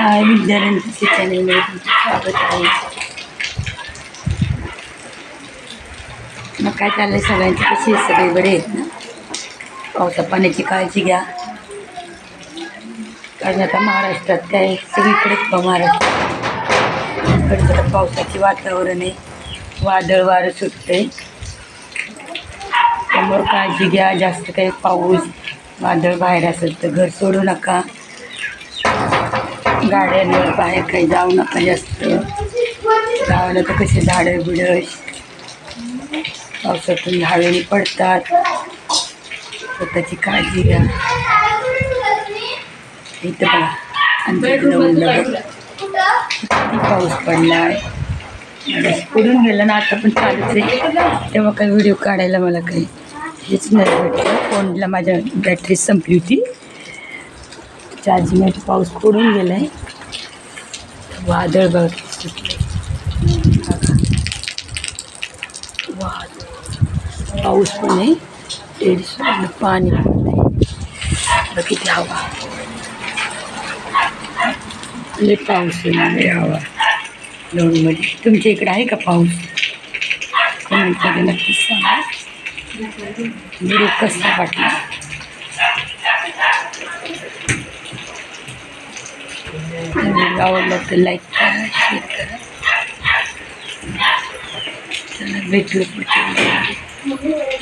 हाय विद्यार्थी चॅनलमध्ये तुमचं स्वागत आहे. मग काय चाललंय सगळ्यांची, कशी सगळे बरे आहेत ना? पावसा पाण्याची काळजी घ्या, कारण आता महाराष्ट्रात काय सगळीकडेच महाराष्ट्रात पावसाचे वातावरण आहे, वादळ वारं सुटतंय. त्यामुळे काळजी घ्या. जास्त काही पाऊस वादळ बाहेर असेल तर घर सोडू नका, गाड्यांवर बाहेर काही जाऊ नका जास्त. गावाला तर कसे झाडं बिडं पावसातून हवेने पडतात. स्वतःची काळजी घ्या. इथं बघा आमच्याकडं म्हणलं किती पाऊस पडलाय, पडून गेला ना. आता पण चालूच आहे, तेव्हा काही व्हिडिओ काढायला मला काही हेच नाही भेटलं. फोनला माझ्या बॅटरी संपली होती, चार्जिंग. पाऊस पडून गेलाय, वादळ बघ पाऊस पण आहे, पाणी पण आहे. किती हवा, लय पाऊस आहे, हवा लोणमध्ये. तुमच्या इकडे आहे का पाऊस? कमेंटमध्ये नक्कीच सांगा. व्हिडिओ कसा वाटला आवडलं तर लाईक करा, शेअर करा. चला भेटू पुढच्या व्हिडिओमध्ये.